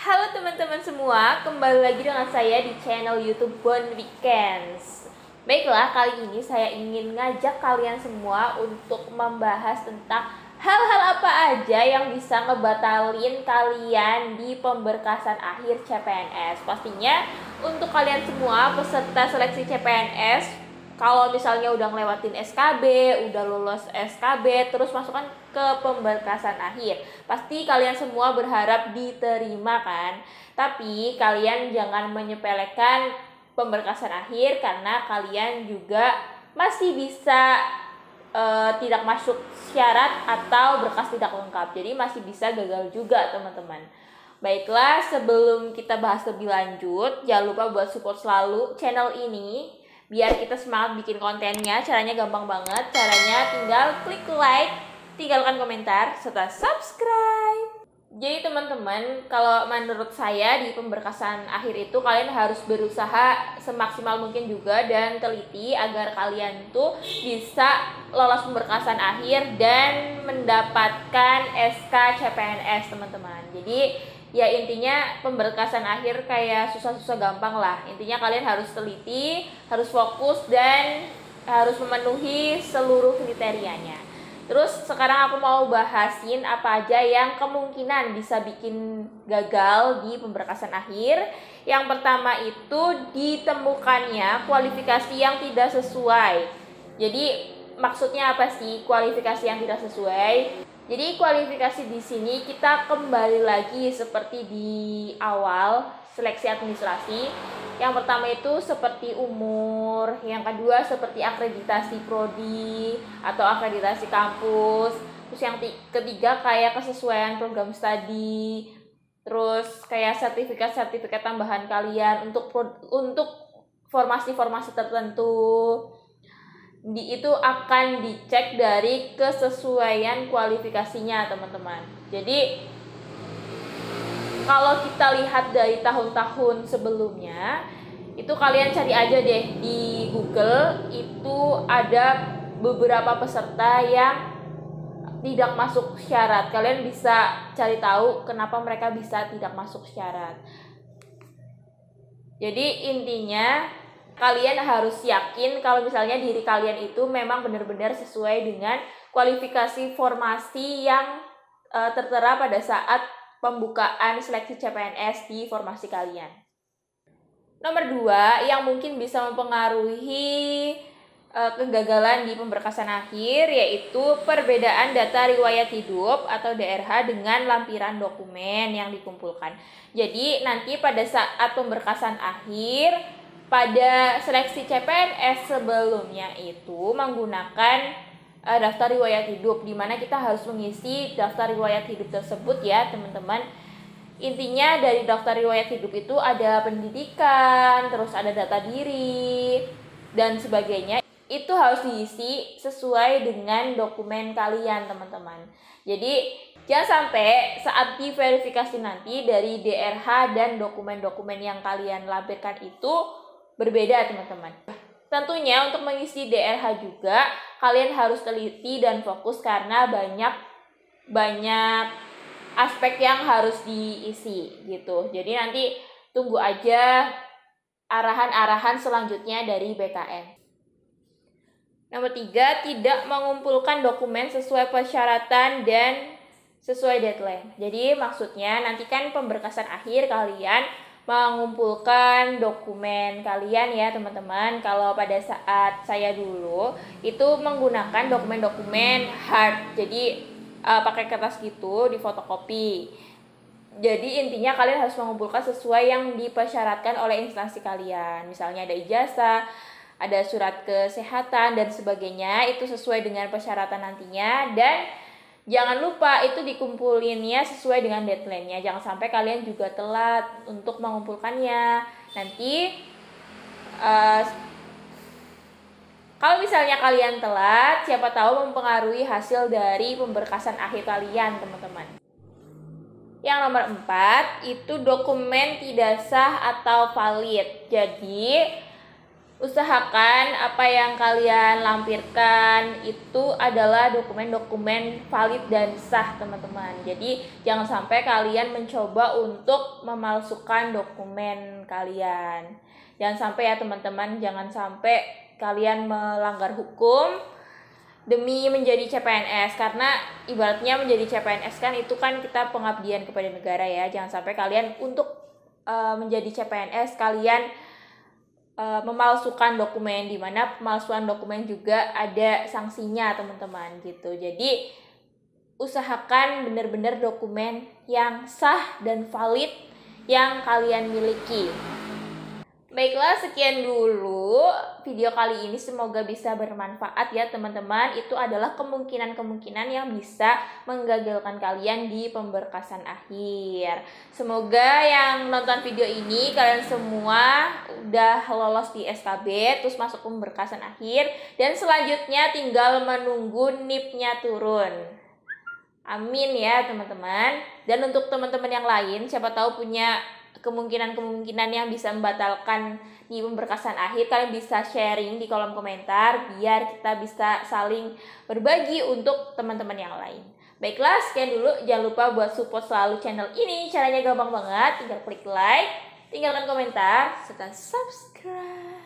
Halo teman-teman semua, kembali lagi dengan saya di channel YouTube Bon Weekends. Baiklah, kali ini saya ingin ngajak kalian semua untuk membahas tentang hal-hal apa aja yang bisa ngebatalin kalian di pemberkasan akhir CPNS. Pastinya untuk kalian semua peserta seleksi CPNS, kalau misalnya udah ngelewatin SKB, udah lulus SKB, terus masukkan ke pemberkasan akhir, pasti kalian semua berharap diterima kan? Tapi kalian jangan menyepelekan pemberkasan akhir karena kalian juga masih bisa tidak masuk syarat atau berkas tidak lengkap. Jadi masih bisa gagal juga teman-teman. Baiklah, sebelum kita bahas lebih lanjut, jangan lupa buat support selalu channel ini biar kita semangat bikin kontennya. Caranya gampang banget. Caranya tinggal klik like, tinggalkan komentar, serta subscribe. Jadi teman-teman, kalau menurut saya di pemberkasan akhir itu kalian harus berusaha semaksimal mungkin juga dan teliti agar kalian tuh bisa lolos pemberkasan akhir dan mendapatkan SK CPNS teman-teman. Jadi ya intinya pemberkasan akhir kayak susah-susah gampang lah. Intinya kalian harus teliti, harus fokus dan harus memenuhi seluruh kriterianya. Terus sekarang aku mau bahasin apa aja yang kemungkinan bisa bikin gagal di pemberkasan akhir. Yang pertama itu ditemukannya kualifikasi yang tidak sesuai. Jadi maksudnya apa sih kualifikasi yang tidak sesuai? Jadi kualifikasi di sini kita kembali lagi seperti di awal seleksi administrasi. Yang pertama itu seperti umur, yang kedua seperti akreditasi prodi atau akreditasi kampus. Terus yang ketiga kayak kesesuaian program studi. Terus kayak sertifikat tambahan kalian untuk formasi-formasi tertentu. Itu akan dicek dari kesesuaian kualifikasinya teman-teman. Jadi kalau kita lihat dari tahun-tahun sebelumnya, itu kalian cari aja deh di Google, itu ada beberapa peserta yang tidak masuk syarat. Kalian bisa cari tahu kenapa mereka bisa tidak masuk syarat. Jadi intinya kalian harus yakin kalau misalnya diri kalian itu memang benar-benar sesuai dengan kualifikasi formasi yang tertera pada saat pembukaan seleksi CPNS di formasi kalian. Nomor 2 yang mungkin bisa mempengaruhi kegagalan di pemberkasan akhir yaitu perbedaan data riwayat hidup atau DRH dengan lampiran dokumen yang dikumpulkan. Jadi nanti pada saat pemberkasan akhir pada seleksi CPNS sebelumnya itu menggunakan daftar riwayat hidup, di mana kita harus mengisi daftar riwayat hidup tersebut ya teman-teman. Intinya dari daftar riwayat hidup itu ada pendidikan, terus ada data diri dan sebagainya. Itu harus diisi sesuai dengan dokumen kalian teman-teman. Jadi jangan sampai saat diverifikasi nanti dari DRH dan dokumen-dokumen yang kalian lampirkan itu berbeda teman-teman. Tentunya untuk mengisi DRH juga kalian harus teliti dan fokus karena banyak aspek yang harus diisi gitu. Jadi nanti tunggu aja arahan-arahan selanjutnya dari BKN. Nomor 3, tidak mengumpulkan dokumen sesuai persyaratan dan sesuai deadline. Jadi maksudnya nanti kan pemberkasan akhir kalian mengumpulkan dokumen kalian ya teman-teman. Kalau pada saat saya dulu itu menggunakan dokumen-dokumen hard, jadi pakai kertas gitu di fotokopi. Jadi intinya kalian harus mengumpulkan sesuai yang dipersyaratkan oleh instansi kalian. Misalnya ada ijazah, ada surat kesehatan dan sebagainya, itu sesuai dengan persyaratan nantinya. Dan jangan lupa itu dikumpulinnya sesuai dengan deadline-nya. Jangan sampai kalian juga telat untuk mengumpulkannya. Nanti kalau misalnya kalian telat, siapa tahu mempengaruhi hasil dari pemberkasan akhir kalian, teman-teman. Yang nomor 4, itu dokumen tidak sah atau valid. Jadi usahakan apa yang kalian lampirkan itu adalah dokumen-dokumen valid dan sah, teman-teman. Jadi jangan sampai kalian mencoba untuk memalsukan dokumen kalian. Jangan sampai ya teman-teman, jangan sampai kalian melanggar hukum demi menjadi CPNS, karena ibaratnya menjadi CPNS kan itu kan kita pengabdian kepada negara ya. Jangan sampai kalian untuk menjadi CPNS kalian memalsukan dokumen, di mana pemalsuan dokumen juga ada sanksinya teman-teman gitu. Jadi usahakan benar-benar dokumen yang sah dan valid yang kalian miliki. Baiklah, sekian dulu video kali ini, semoga bisa bermanfaat ya teman-teman. Itu adalah kemungkinan-kemungkinan yang bisa menggagalkan kalian di pemberkasan akhir. Semoga yang nonton video ini kalian semua udah lolos di SKB, terus masuk pemberkasan akhir, dan selanjutnya tinggal menunggu NIP-nya turun. Amin ya teman-teman. Dan untuk teman-teman yang lain, siapa tahu punya kemungkinan-kemungkinan yang bisa membatalkan di pemberkasan akhir, kalian bisa sharing di kolom komentar biar kita bisa saling berbagi untuk teman-teman yang lain. Baiklah, sekian dulu. Jangan lupa buat support selalu channel ini. Caranya gampang banget, tinggal klik like, tinggalkan komentar, serta subscribe.